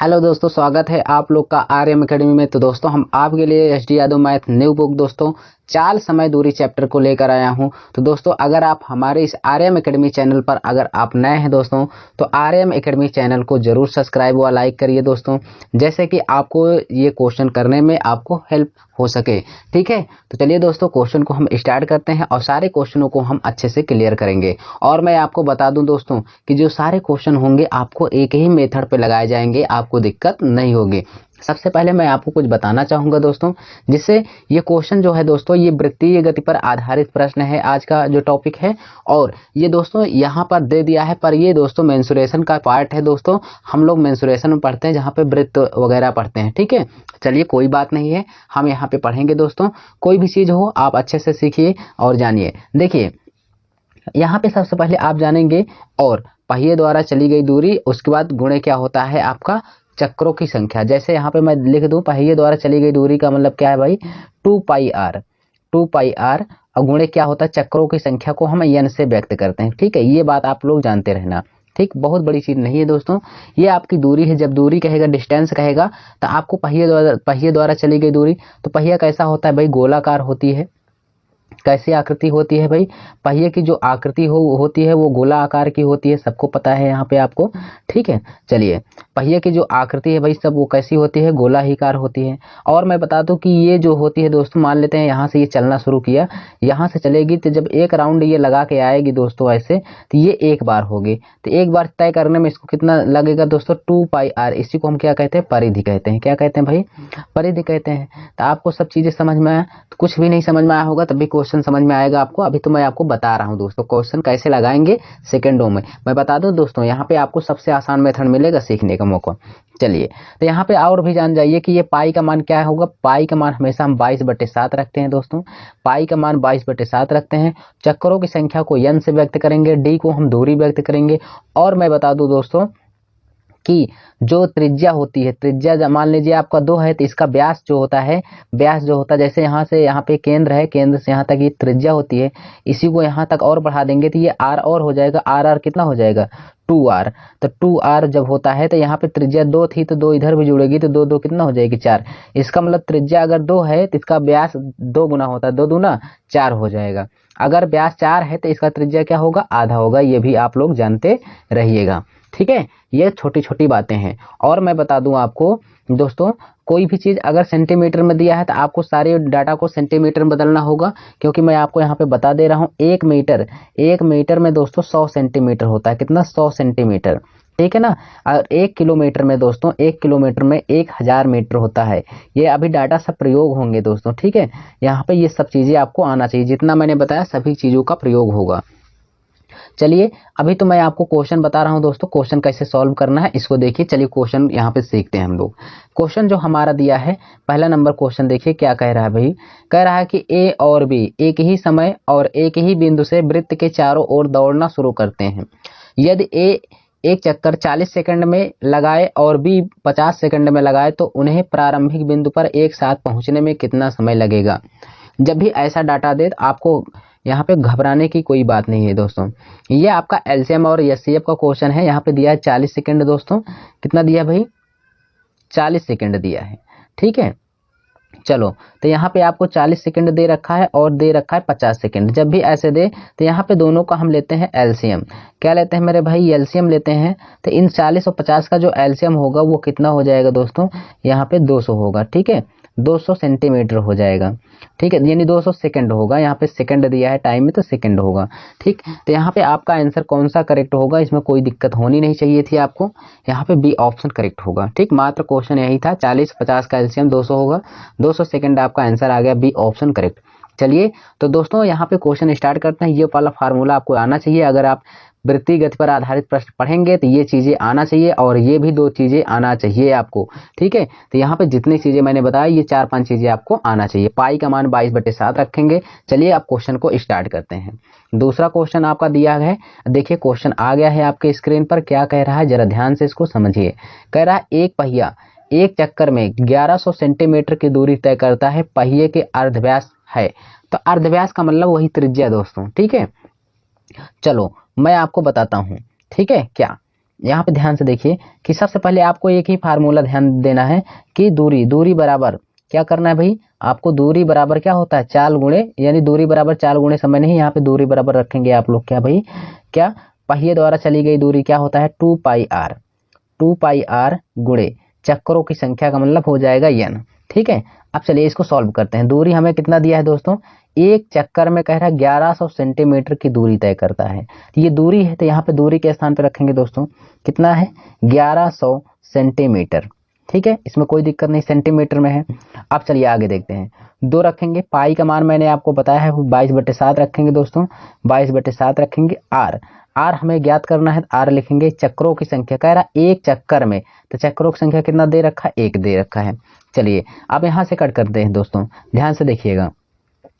Hello दोस्तों, स्वागत है आप लोग का आर्यम एकेडमी में। तो दोस्तों हम आपके लिए H D Yadav math new book दोस्तों चाल समय दूरी चैप्टर को लेकर आया हूं। तो दोस्तों अगर आप हमारे इस आर्यम एकेडमी चैनल पर अगर आप नए हैं दोस्तों, तो आर्यम एकेडमी चैनल को जरूर सब्सक्राइब व लाइक करिए दोस्तों, जैसे कि आपको ये क्वेश्चन करने में आपको हेल्प हो सके। ठीक है, तो चलिए दोस्तों क्वेश्चन को हम स्टार्ट करते हैं और सारे क्वेश्चनों को हम अच्छे से क्लियर करेंगे। और मैं आपको बता दूं दोस्तों कि जो सारे क्वेश्चन होंगे आपको एक ही मेथड पे लगाए जाएंगे, आपको दिक्कत नहीं होगी। सबसे पहले मैं आपको कुछ बताना चाहूंगा दोस्तों, जिससे ये क्वेश्चन जो है दोस्तों ये वृत्तीय गति पर आधारित प्रश्न है, आज का जो टॉपिक है। और ये दोस्तों यहाँ पर दे दिया है, पर ये दोस्तों मेंसुरेशन का पार्ट है दोस्तों। हम लोग मेंसुरेशन में पढ़ते हैं, जहाँ पे वृत्त वगैरह पढ़ते हैं। ठीक है, चलिए कोई बात नहीं है, हम यहाँ पे पढ़ेंगे दोस्तों। कोई भी चीज हो आप अच्छे से सीखिए और जानिए। देखिए यहाँ पे सबसे पहले आप जानेंगे और पहिए द्वारा चली गई दूरी, उसके बाद गुणे क्या होता है आपका चक्रों की संख्या। जैसे यहाँ पे मैं लिख दूं पहिए द्वारा चली गई दूरी का मतलब क्या है भाई, 2πr। 2πr और गुणे क्या होता है चक्रों की संख्या को हम n से व्यक्त करते हैं। ठीक है, ये बात आप लोग जानते रहना। ठीक, बहुत बड़ी चीज नहीं है दोस्तों, ये आपकी दूरी है। जब दूरी कहेगा, डिस्टेंस कहेगा, तो आपको पहिए द्वारा चली गई दूरी। तो पहिया कैसा होता है भाई, गोलाकार होती है। कैसी आकृति होती है भाई, पहिए की जो आकृति होती है वो गोला आकार की होती है, सबको पता है यहाँ पे आपको। ठीक है, चलिए पहिए की जो आकृति है भाई सब वो कैसी होती है, गोला ही कार होती है। और मैं बता दूं कि ये जो होती है दोस्तों, मान लेते हैं यहाँ से ये चलना शुरू किया, यहाँ से चलेगी, तो जब एक राउंड ये लगा के आएगी दोस्तों ऐसे, तो ये एक बार होगी। तो एक बार तय करने में इसको कितना लगेगा दोस्तों, 2πr। इसी को हम क्या कहते हैं, परिधि कहते हैं। क्या कहते हैं भाई, परिधि कहते हैं। तो आपको सब चीजें समझ में आया, तो कुछ भी नहीं समझ में आया होगा तब भी क्वेश्चन समझ में आएगा आपको। अभी तो मैं आपको बता रहा हूं दोस्तों क्वेश्चन कैसे लगाएंगे सेकंडों में। मैं बता दूं दोस्तों, यहाँ पे आपको सबसे आसान मेथड मिलेगा सीखने का मौका। चलिए तो यहाँ पे और भी जान जाइए कि ये पाई का मान क्या होगा। पाई का मान हमेशा हम 22/7 रखते हैं दोस्तों। पाई का मान 22/7 रखते हैं। चक्करों की संख्या को n से व्यक्त करेंगे, डी को हम दूरी व्यक्त करेंगे। और मैं बता दूं दोस्तों कि जो त्रिज्या होती है, त्रिज्या मान लीजिए आपका 2 है, तो इसका व्यास जो होता है, व्यास जो होता है, जैसे यहाँ से यहाँ पे केंद्र है, केंद्र से यहाँ तक ये त्रिज्या होती है, इसी को यहाँ तक और बढ़ा देंगे तो ये r और हो जाएगा। r कितना हो जाएगा, 2r। तो 2r जब होता है तो यहाँ पे त्रिज्या 2 थी, तो 2 इधर भी जुड़ेगी, तो 2 2 कितना हो जाएगी, 4। इसका मतलब त्रिज्या अगर 2 है तो इसका व्यास 2 गुना होता है, 2 दूना 4 हो जाएगा। अगर व्यास 4 है तो इसका त्रिज्या क्या होगा, आधा होगा। ये भी आप लोग जानते रहिएगा। ठीक है, ये छोटी छोटी बातें हैं। और मैं बता दूं आपको दोस्तों, कोई भी चीज अगर सेंटीमीटर में दिया है तो आपको सारे डाटा को सेंटीमीटर में बदलना होगा, क्योंकि मैं आपको यहाँ पे बता दे रहा हूँ 1 मीटर में दोस्तों 100 सेंटीमीटर होता है। कितना, 100 सेंटीमीटर। ठीक है ना। और 1 किलोमीटर में दोस्तों, 1 किलोमीटर में 1000 मीटर होता है। ये अभी डाटा सब प्रयोग होंगे दोस्तों। ठीक है, यहाँ पे ये सब चीजें आपको आना चाहिए, जितना मैंने बताया सभी चीजों का प्रयोग होगा। चलिए अभी तो मैं आपको क्वेश्चन बता रहा हूं दोस्तों, क्वेश्चन कैसे सॉल्व करना है इसको देखिए। चलिए क्वेश्चन यहाँ पे सीखते हैं हम लोग। क्वेश्चन जो हमारा दिया है, पहला नंबर क्वेश्चन देखिए क्या कह रहा है भाई। कह रहा है कि ए और बी एक ही समय और एक ही बिंदु से वृत्त के चारों ओर दौड़ना शुरू करते हैं। यदि ए एक चक्कर 40 सेकंड में लगाए और बी 50 सेकंड में लगाए, तो उन्हें प्रारंभिक बिंदु पर एक साथ पहुंचने में कितना समय लगेगा। जब भी ऐसा डाटा दे तो आपको यहाँ पे घबराने की कोई बात नहीं है दोस्तों। ये आपका एलसीएम और एचसीएफ का क्वेश्चन है। यहाँ पे दिया है 40 सेकंड दोस्तों। कितना दिया भाई, 40 सेकंड दिया है। ठीक है, चलो तो यहाँ पे आपको 40 सेकंड दे रखा है और दे रखा है 50 सेकंड। जब भी ऐसे दे तो यहाँ पे दोनों का हम लेते हैं एलसीएम। क्या लेते हैं मेरे भाई, एलसीएम लेते हैं। तो इन 40 और 50 का जो एलसीएम होगा वो कितना हो जाएगा दोस्तों, यहाँ पे 200 होगा। ठीक है, 200 सेंटीमीटर हो जाएगा। ठीक है, यानी 200 सेकंड होगा। यहाँ पे सेकंड दिया है टाइम में, तो सेकंड होगा। ठीक, तो यहाँ पे आपका आंसर कौन सा करेक्ट होगा, इसमें कोई दिक्कत होनी नहीं चाहिए थी आपको। यहाँ पे बी ऑप्शन करेक्ट होगा। ठीक, मात्र क्वेश्चन यही था, 40-50 का एलसीएम 200 होगा, 200 सेकंड आपका आंसर आ गया, बी ऑप्शन करेक्ट। चलिए तो दोस्तों यहाँ पे क्वेश्चन स्टार्ट करते हैं। ये वाला फार्मूला आपको आना चाहिए। अगर आप वृत्तीय गति पर आधारित प्रश्न पढ़ेंगे तो ये चीजें आना चाहिए, और ये भी 2 चीजें आना चाहिए आपको। ठीक है, तो यहाँ पे जितनी चीजें मैंने बताया ये 4-5 चीजें आपको आना चाहिए। पाई का मान 22/7 रखेंगे। चलिए अब क्वेश्चन को स्टार्ट करते हैं। दूसरा क्वेश्चन आपका दिया है, देखिए क्वेश्चन आ गया है आपके स्क्रीन पर। क्या कह रहा है जरा ध्यान से इसको समझिए। कह रहा है एक पहिया एक चक्कर में 1100 सेंटीमीटर की दूरी तय करता है, पहिए के अर्धव्यास है। तो अर्धव्यास का मतलब वही त्रिज्या दोस्तों। ठीक है, चलो मैं आपको बताता हूं। ठीक है, क्या यहाँ पे ध्यान से देखिए कि सबसे पहले आपको एक ही फार्मूला ध्यान देना है कि दूरी बराबर क्या करना है भाई, आपको दूरी बराबर क्या होता है, चाल गुणे, यानी दूरी बराबर चाल गुणे समय नहीं, यहाँ पे दूरी बराबर रखेंगे आप लोग क्या भाई, क्या पहिए द्वारा चली गई दूरी क्या होता है 2πr, 2πr गुणे चक्रों की संख्या का मतलब हो जाएगा n। ठीक है, अब चलिए इसको सॉल्व करते हैं। दूरी हमें कितना दिया है दोस्तों, एक चक्कर में कह रहा है 1100 सेंटीमीटर की दूरी तय करता है। तो ये दूरी है, तो यहाँ पे दूरी के स्थान पे रखेंगे दोस्तों, कितना है 1100 सेंटीमीटर। ठीक है, इसमें कोई दिक्कत नहीं, सेंटीमीटर में है। अब चलिए आगे देखते हैं, 2 रखेंगे, पाई का मान मैंने आपको बताया है 22/7 रखेंगे दोस्तों, 22/7 रखेंगे। आर हमें ज्ञात करना है, आर लिखेंगे चक्रों की संख्या, कह रहा एक चक्कर में, तो चक्रों की संख्या कितना दे रखा है, 1 दे रखा है। चलिए अब यहाँ से कट करते हैं दोस्तों, ध्यान से देखिएगा,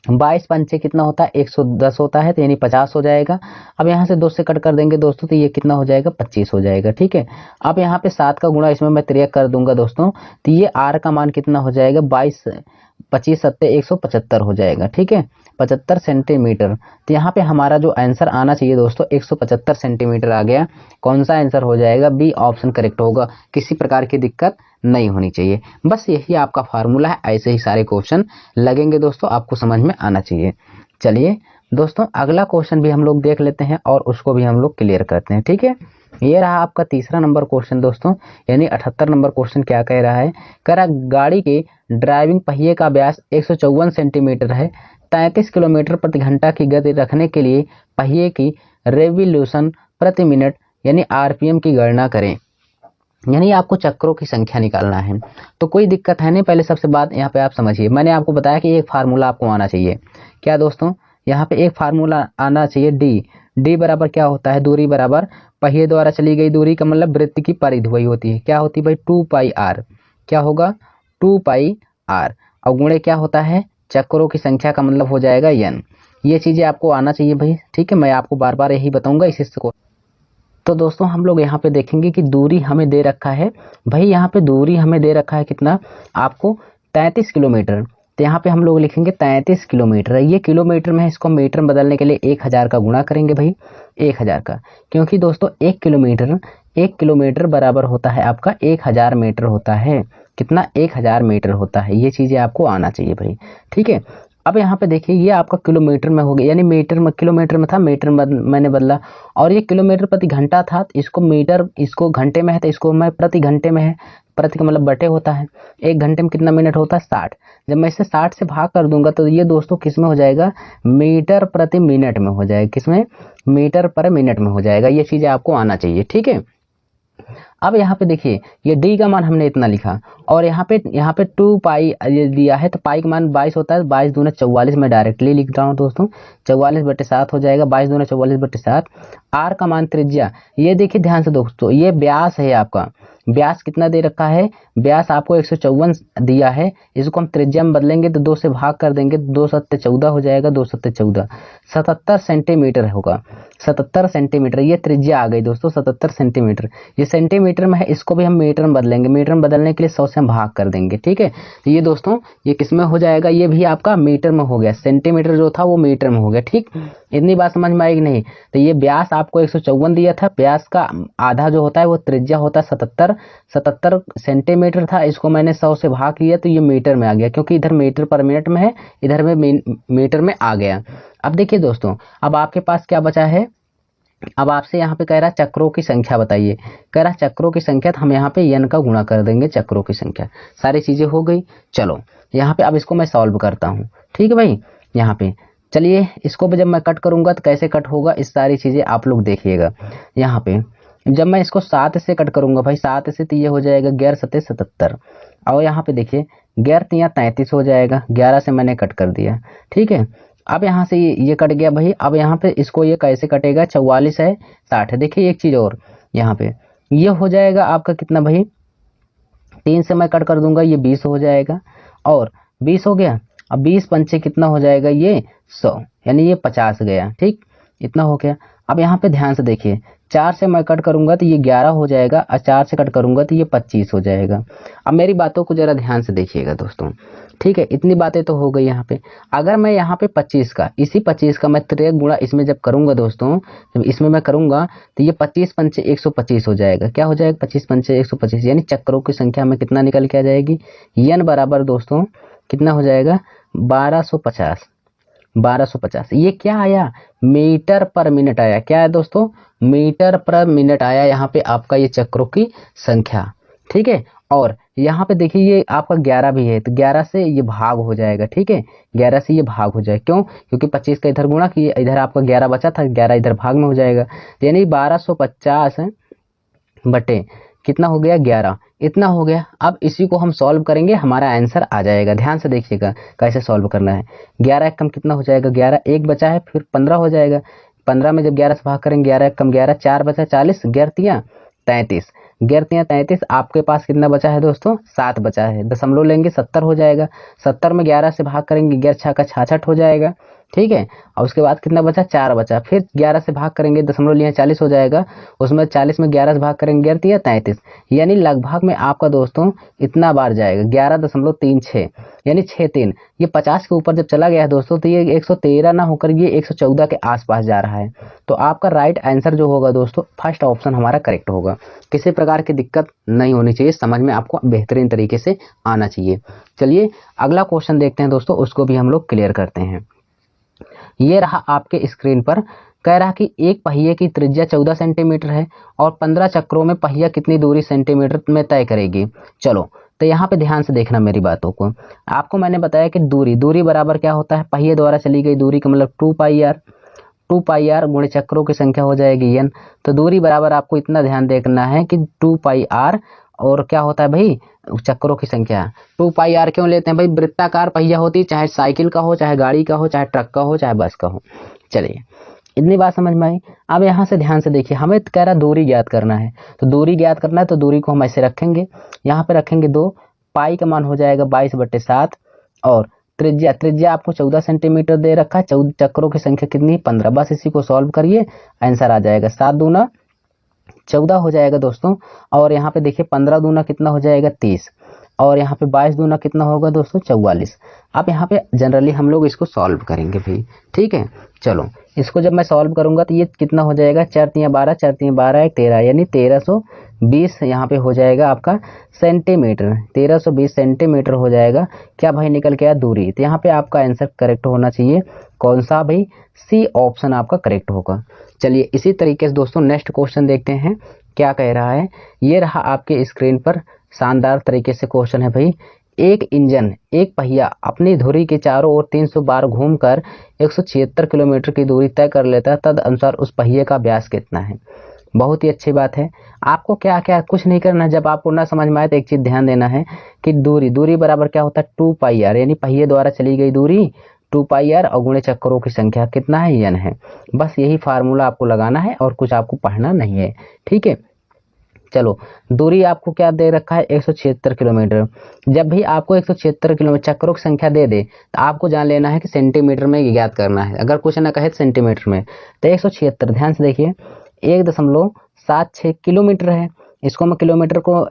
22 पंचे कितना होता है 110 होता है, तो यानी 50 हो जाएगा। अब यहाँ से 2 से कट कर देंगे दोस्तों, तो ये कितना हो जाएगा 25 हो जाएगा। ठीक है, अब यहाँ पे 7 का गुणा इसमें मैं 3 कर दूंगा दोस्तों, तो ये आर का मान कितना हो जाएगा 22 25 7 175 हो जाएगा। ठीक है, 75 सेंटीमीटर। तो यहाँ पे हमारा जो आंसर आना चाहिए दोस्तों 175 सेंटीमीटर आ गया। कौन सा आंसर हो जाएगा, बी ऑप्शन करेक्ट होगा, किसी प्रकार की दिक्कत नहीं होनी चाहिए। बस यही आपका फार्मूला है, ऐसे ही सारे क्वेश्चन लगेंगे दोस्तों, आपको समझ में आना चाहिए। चलिए दोस्तों अगला क्वेश्चन भी हम लोग देख लेते हैं और उसको भी हम लोग क्लियर करते हैं। ठीक है, ये रहा आपका तीसरा नंबर क्वेश्चन दोस्तों, यानी 78 नंबर क्वेश्चन क्या कह रहा है, कह रहा गाड़ी के ड्राइविंग पहिए का व्यास 154 सेंटीमीटर है, 33 किलोमीटर प्रति घंटा की गति रखने के लिए पहिए की रेवोल्यूशन प्रति मिनट यानी आरपीएम की गणना करें। यानी आपको चक्रों की संख्या निकालना है। तो कोई दिक्कत है नहीं, पहले सबसे बात यहाँ पे आप समझिए, मैंने आपको बताया कि एक फार्मूला आपको आना चाहिए। क्या दोस्तों, यहाँ पे एक फार्मूला आना चाहिए, डी बराबर क्या होता है, दूरी बराबर पहिए द्वारा चली गई दूरी का मतलब वृत्त की परिधि वही होती है, क्या होती है भाई 2πr, क्या होगा 2πr, और गुणे क्या होता है चक्रों की संख्या का मतलब हो जाएगा n। ये चीजें आपको आना चाहिए भाई। ठीक है, मैं आपको बार बार यही बताऊंगा इसी से। तो दोस्तों हम लोग यहाँ पे देखेंगे कि दूरी हमें दे रखा है भाई, यहाँ पे दूरी हमें दे रखा है कितना आपको 33 किलोमीटर। तो यहाँ पे हम लोग लिखेंगे 33 किलोमीटर, ये किलोमीटर में है, इसको मीटर में बदलने के लिए 1000 का गुणा करेंगे भाई, 1000 का, क्योंकि दोस्तों 1 किलोमीटर बराबर होता है आपका 1000 मीटर होता है। कितना 1000 मीटर होता है, ये चीजें आपको आना चाहिए भाई। ठीक है, अब यहाँ पे देखिए ये आपका किलोमीटर में हो गया, यानी मीटर में, किलोमीटर में था मीटर में मैंने बदला, और ये किलोमीटर प्रति घंटा था, तो इसको मीटर, इसको घंटे में है तो इसको मैं प्रति घंटे में है, प्रति का मतलब बटे होता है, 1 घंटे में कितना मिनट होता है 60। जब मैं इसे 60 से भाग कर दूंगा तो ये दोस्तों किस में हो जाएगा, मीटर प्रति मिनट में हो जाएगा, किसमें, मीटर पर मिनट में हो जाएगा। ये चीजें आपको आना चाहिए। ठीक है, अब यहाँ पे देखिए ये डी का मान हमने इतना लिखा, और यहाँ पे 2 पाई ये दिया है, तो पाई का मान 22 होता है, 22 दूना 44 में डायरेक्टली लिख रहा हूँ दोस्तों, 44/7 हो जाएगा, 22 दूना 44/7। आर का मान त्रिज्या, ये देखिए ध्यान से दोस्तों, ये व्यास है आपका, व्यास कितना दे रखा है, व्यास आपको 154 दिया है, इसको हम त्रिज्या में बदलेंगे तो 2 से भाग कर देंगे, 2 7 14 हो जाएगा, 2 7 14, 77 सेंटीमीटर होगा, 77 सेंटीमीटर ये त्रिज्या आ गई दोस्तों, 77 सेंटीमीटर। ये सेंटीमीटर में है, इसको भी हम मीटर में बदलेंगे, मीटर में बदलने के लिए 100 से हम भाग कर देंगे। ठीक है, तो ये दोस्तों ये किस में हो जाएगा, ये भी आपका मीटर में हो गया, सेंटीमीटर जो था वो मीटर में हो गया। ठीक, इतनी बात समझ में आएगी नहीं। तो ये व्यास आपको 154 दिया था, व्यास का आधा जो होता है वो त्रिज्या होता है 77 सेंटीमीटर था, इसको मैंने 100 से भाग किया तो ये मीटर में आ गया, क्योंकि इधर मीटर पर मिनट में है, इधर में मीटर में आ गया। अब देखिए दोस्तों, अब आपके पास क्या बचा है, अब आपसे यहाँ पे कह रहा है चक्रों की संख्या बताइए, कह रहा है चक्रों की संख्या, तो हम यहाँ पे n का गुणा कर देंगे चक्रों की संख्या। सारी चीजें हो गई। चलो यहाँ पे अब इसको मैं सॉल्व करता हूँ। ठीक है भाई, यहाँ पे चलिए इसको भी जब मैं कट करूंगा तो कैसे कट होगा, इस सारी चीजें आप लोग देखिएगा। यहाँ पे जब मैं इसको 7 से कट करूंगा भाई, 7 से तो ये हो जाएगा 11 7 77, और यहाँ पे देखिए 11 3 33 हो जाएगा, 11 से मैंने कट कर दिया। ठीक है, अब यहाँ से ये कट गया भाई, अब यहाँ पे इसको ये कैसे कटेगा, 44 है 60 है। देखिए एक चीज और, यहाँ पे ये हो जाएगा आपका कितना भाई, 3 से मैं कट कर दूंगा, ये 20 हो जाएगा, और 20 हो गया। अब 20 पंचे कितना हो जाएगा, ये 100, यानी ये 50 गया। ठीक, इतना हो गया। अब यहाँ पे ध्यान से देखिए, 4 से मैं कट करूंगा तो ये 11 हो जाएगा, और 4 से कट करूंगा तो ये 25 हो जाएगा। अब मेरी बातों को जरा ध्यान से देखिएगा दोस्तों। ठीक है, इतनी बातें तो हो गई यहाँ पे। अगर मैं यहाँ पे 25 का, इसी 25 का मैं 3 गुणा इसमें जब करूंगा दोस्तों, जब इसमें मैं करूंगा तो ये 25 पंचे 125 हो जाएगा। क्या हो जाएगा? 25 पंचे 125, यानी चक्रों की संख्या में कितना निकल के आ जाएगी? n बराबर दोस्तों कितना हो जाएगा? 1250। 1250 ये क्या आया? मीटर पर मिनट आया। क्या है दोस्तों? मीटर पर मिनट आया यहाँ पे आपका ये चक्रों की संख्या। ठीक है, और यहाँ पे देखिए ये आपका 11 भी है, तो 11 से ये भाग हो जाएगा। ठीक है, 11 से ये भाग हो जाएगा। क्यों? क्योंकि 25 का इधर गुणा किए, इधर आपका 11 बचा था, 11 इधर भाग में हो जाएगा, यानी 1250 बटे कितना हो गया? 11। इतना हो गया। अब इसी को हम सॉल्व करेंगे, हमारा आंसर आ जाएगा। ध्यान से देखिएगा कैसे सॉल्व करना है। 11 एक कम कितना हो जाएगा? 11, एक बचा है, फिर 15 हो जाएगा। 15 में जब 11 से भाग करेंगे, 11 एक कम 11, 4 बचा, 40, 11 33, 11 33। आपके पास कितना बचा है दोस्तों? 7 बचा है। दशमलव लेंगे 70 हो जाएगा। 70 में 11 से भाग करेंगे, 11 छः का 66 हो जाएगा। ठीक है, और उसके बाद कितना बचा? 4 बचा। फिर 11 से भाग करेंगे, दशमलव लिए 40 हो जाएगा। उसमें 40 में 11 से भाग करेंगे, 11 33, यानी लगभग में आपका दोस्तों इतना बार जाएगा, 11.36, यानी 63। ये 50 के ऊपर जब चला गया है दोस्तों, तो ये 113 ना होकर ये 114 के आसपास जा रहा है। तो आपका राइट आंसर जो होगा दोस्तों, फर्स्ट ऑप्शन हमारा करेक्ट होगा। किसी प्रकार की दिक्कत नहीं होनी चाहिए, समझ में आपको बेहतरीन तरीके से आना चाहिए। चलिए अगला क्वेश्चन देखते हैं दोस्तों, उसको भी हम लोग क्लियर करते हैं। ये रहा आपके स्क्रीन पर। कह रहा कि एक पहिए की त्रिज्या 14 सेंटीमीटर है और 15 चक्रों में पहिया कितनी दूरी सेंटीमीटर में तय करेगी। चलो तो यहाँ पे ध्यान से देखना मेरी बातों को। आपको मैंने बताया कि दूरी बराबर क्या होता है? पहिए द्वारा चली गई दूरी का मतलब 2πr, 2πr गुणे चक्रों की संख्या हो जाएगी n। तो दूरी बराबर आपको इतना ध्यान देखना है कि 2πr, और क्या होता है भाई? चक्रों की संख्या। 2πr क्यों लेते हैं भाई? वृत्ताकार पहिया होती है, चाहे साइकिल का हो, चाहे गाड़ी का हो, चाहे ट्रक का हो, चाहे बस का हो। चलिए इतनी बात समझ में आई। अब यहाँ से ध्यान से देखिए, हमें कह रहा दूरी ज्ञात करना है। तो दूरी ज्ञात करना है तो दूरी को हम ऐसे रखेंगे, यहाँ पे रखेंगे 2, पाई का मान हो जाएगा 22/7, और त्रिज्या आपको 14 सेंटीमीटर दे रखा है। 14 चक्रों की संख्या कितनी है? 15। बस इसी को सॉल्व करिए, आंसर आ जाएगा। 7 दूना 14 हो जाएगा दोस्तों, और यहाँ पे देखिए 15 दूना कितना हो जाएगा? 30, और यहाँ पे 22 दूना कितना होगा दोस्तों? 44। अब यहाँ पे जनरली हम लोग इसको सॉल्व करेंगे भाई। ठीक है, चलो इसको जब मैं सॉल्व करूंगा तो ये कितना हो जाएगा? 4 3 12, 4 3 12 13, यानी 1320 यहाँ पे हो जाएगा आपका सेंटीमीटर। 1320 सेंटीमीटर हो जाएगा। क्या भाई निकल के आया? दूरी। तो यहाँ पे आपका आंसर करेक्ट होना चाहिए। कौन सा भाई? सी ऑप्शन आपका करेक्ट होगा। चलिए इसी तरीके से दोस्तों नेक्स्ट क्वेश्चन देखते हैं क्या कह रहा है। ये रहा आपके स्क्रीन पर, शानदार तरीके से क्वेश्चन है भाई। एक इंजन, एक पहिया अपनी धुरी के चारों ओर 300 बार घूमकर 176 किलोमीटर की दूरी तय कर लेता है, तद अनुसार उस पहिए का व्यास कितना है। बहुत ही अच्छी बात है। आपको क्या क्या कुछ नहीं करना। जब आपको ना समझ में आए तो एक चीज ध्यान देना है कि दूरी बराबर क्या होता है? 2πr, यानी पहिए द्वारा चली गई दूरी 2πr, और गुणे चक्रों की संख्या कितना है? n है। बस यही फार्मूला आपको लगाना है और कुछ आपको पढ़ना नहीं है। ठीक है, चलो दूरी आपको क्या दे रखा है? 176 किलोमीटर। जब भी आपको 176 किलोमीटर चक्रों की संख्या दे दे तो आपको जान लेना है कि सेंटीमीटर में ज्ञात करना है। अगर कुछ ना कहे सेंटीमीटर में, तो 176, ध्यान से देखिए 1.76 किलोमीटर है। इसको मैं किलोमीटर को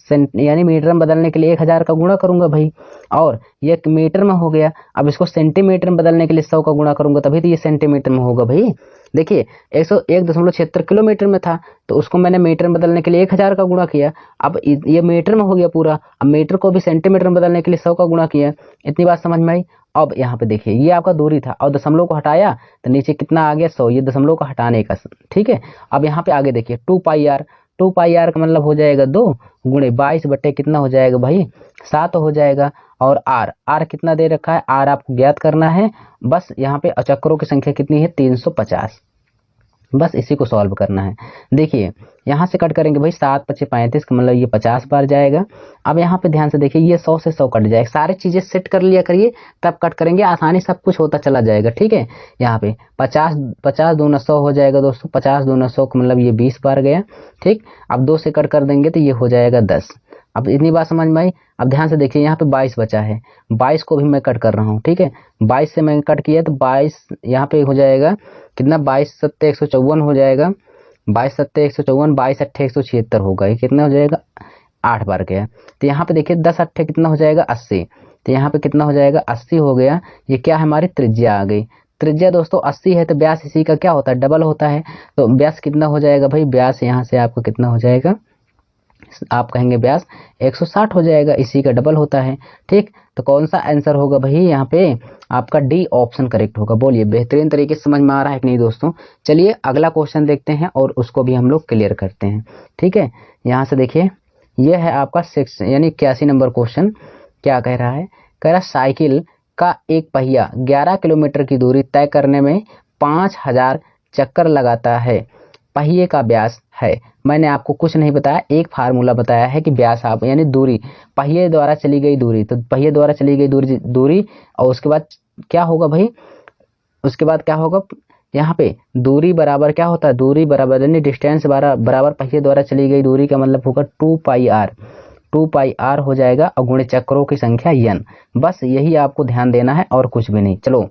यानी मीटर में बदलने के लिए 1000 का गुणा करूंगा भाई, और ये मीटर में हो गया। अब इसको सेंटीमीटर में बदलने के लिए 100 का गुणा करूंगा, तभी तो ये सेंटीमीटर में होगा भाई। देखिए 101.76 किलोमीटर में था, तो उसको मैंने मीटर में बदलने के लिए 1000 का गुणा किया। अब ये मीटर में हो गया पूरा। अब मीटर को भी सेंटीमीटर में बदलने के लिए 100 का गुणा किया। इतनी बात समझ में आई। अब यहाँ पे देखिए ये आपका दूरी था, और दशमलव को हटाया तो नीचे कितना आ गया? 100। ये दशमलव को हटाने का। ठीक है, अब यहाँ पे आगे देखिए 2πr, 2πr का मतलब हो जाएगा 2 गुणे 22 बटे कितना हो जाएगा भाई? 7 हो जाएगा। और आर कितना दे रखा है? आर आपको ज्ञात करना है। बस यहाँ पे चक्रों की संख्या कितनी है? 350। बस इसी को सॉल्व करना है। देखिए यहाँ से कट करेंगे भाई, 7 5 35 का मतलब ये 50 बार जाएगा। अब यहाँ पे ध्यान से देखिए ये 100 से 100 कट जाएगा। सारी चीजें सेट कर लिया करिए, तब कट करेंगे, आसानी सब कुछ होता चला जाएगा। ठीक है, यहाँ पे 50 दूना 100 हो जाएगा दोस्तों। 50 दूना 100 का मतलब ये 20 बार गया। ठीक, अब 2 से कट कर देंगे तो ये हो जाएगा 10। अब इतनी बात समझ में आई। अब ध्यान से देखिए यहाँ पे 22 बचा है, 22 को भी मैं कट कर रहा हूँ। ठीक है, 22 से मैं कट किया तो 22 यहाँ पे हो जाएगा कितना? 22 7 154 हो जाएगा। 22 7 154, 22 8 176 होगा। ये कितना हो जाएगा? 8 बार गया। तो यहाँ पे देखिए 10 8 कितना हो जाएगा? 80। तो यहाँ पे कितना हो जाएगा 80 हो गया। ये क्या है हमारी त्रिज्या आ गई। त्रिज्या दोस्तों 80 है तो व्यास इसी का क्या होता है डबल होता है। तो व्यास कितना हो जाएगा भाई, व्यास यहाँ से आपको कितना हो जाएगा, आप कहेंगे व्यास 160 हो जाएगा, इसी का डबल होता है। ठीक, तो कौन सा आंसर होगा भाई यहाँ पे, आपका डी ऑप्शन करेक्ट होगा। बोलिए बेहतरीन तरीके से समझ में आ रहा है कि नहीं दोस्तों। चलिए अगला क्वेश्चन देखते हैं और उसको भी हम लोग क्लियर करते हैं। ठीक है, यहाँ से देखिए ये है आपका 6 यानी 81 नंबर क्वेश्चन। क्या कह रहा है, कह रहा साइकिल का एक पहिया 11 किलोमीटर की दूरी तय करने में 5000 चक्कर लगाता है, पहिए का व्यास है। मैंने आपको कुछ नहीं बताया, एक फार्मूला बताया है कि व्यास आप यानी दूरी, पहिए द्वारा चली गई दूरी, तो पहिए द्वारा चली गई दूरी और उसके बाद क्या होगा भाई, उसके बाद क्या होगा यहाँ पे दूरी बराबर क्या होता है, दूरी बराबर यानी डिस्टेंस बराबर पहिए द्वारा चली गई दूरी का मतलब होगा 2πr, 2πr हो जाएगा और गुणे चक्रों की संख्या n। बस यही आपको ध्यान देना है और कुछ भी नहीं। चलो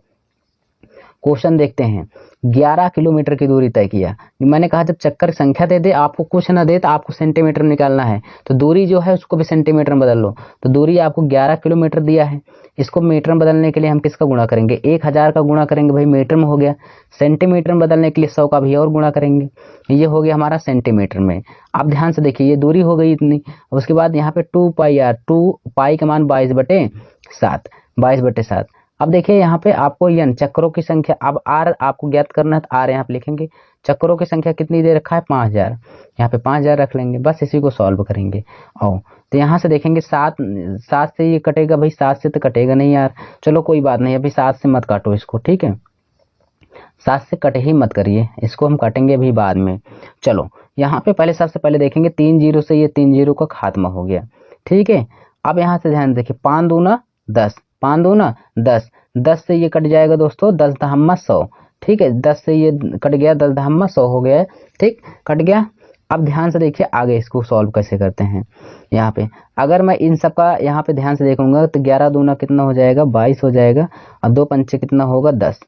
क्वेश्चन देखते हैं। 11 किलोमीटर की दूरी तय किया, मैंने कहा जब चक्कर संख्या दे दे आपको कुछ ना दे तो आपको सेंटीमीटर में निकालना है, तो दूरी जो है उसको भी सेंटीमीटर में बदल लो। तो दूरी आपको 11 किलोमीटर दिया है, इसको मीटर में बदलने के लिए हम किसका गुणा करेंगे, 1000 का गुणा करेंगे भाई, मीटर में हो गया। सेंटीमीटर में बदलने के लिए 100 का भी और गुणा करेंगे, ये हो गया हमारा सेंटीमीटर में। आप ध्यान से देखिए ये दूरी हो गई इतनी, उसके बाद यहाँ पे 2πr, 2π का मान 22/7, 22/7। अब देखिए यहाँ पे आपको n चक्रों की संख्या, अब r आपको ज्ञात करना है तो r यहाँ पे लिखेंगे। चक्रों की संख्या कितनी दे रखा है 5000, यहाँ पे 5000 रख लेंगे, बस इसी को सॉल्व करेंगे। और तो यहाँ से देखेंगे 7 से ये कटेगा भाई, 7 से तो कटेगा नहीं यार, चलो कोई बात नहीं, अभी 7 से मत काटो इसको, ठीक है 7 से कटे ही मत करिए, इसको हम काटेंगे अभी बाद में। चलो यहाँ पे पहले सबसे पहले देखेंगे 3 0 से ये 3 0 का खात्मा हो गया। ठीक है, अब यहाँ से ध्यान देखिए 5 दूना 10, 5 दूना 10, 10 से ये कट जाएगा दोस्तों 10 दहम्मा 100। ठीक है, 10 से ये कट गया, 10 दहम्मा 100 हो गया है। ठीक, कट गया। अब ध्यान से देखिए आगे इसको सॉल्व कैसे करते हैं। यहाँ पे अगर मैं इन सब का यहाँ पे ध्यान से देखूंगा तो 11 दूना कितना हो जाएगा 22 हो जाएगा, और 2 पंचे कितना होगा 10,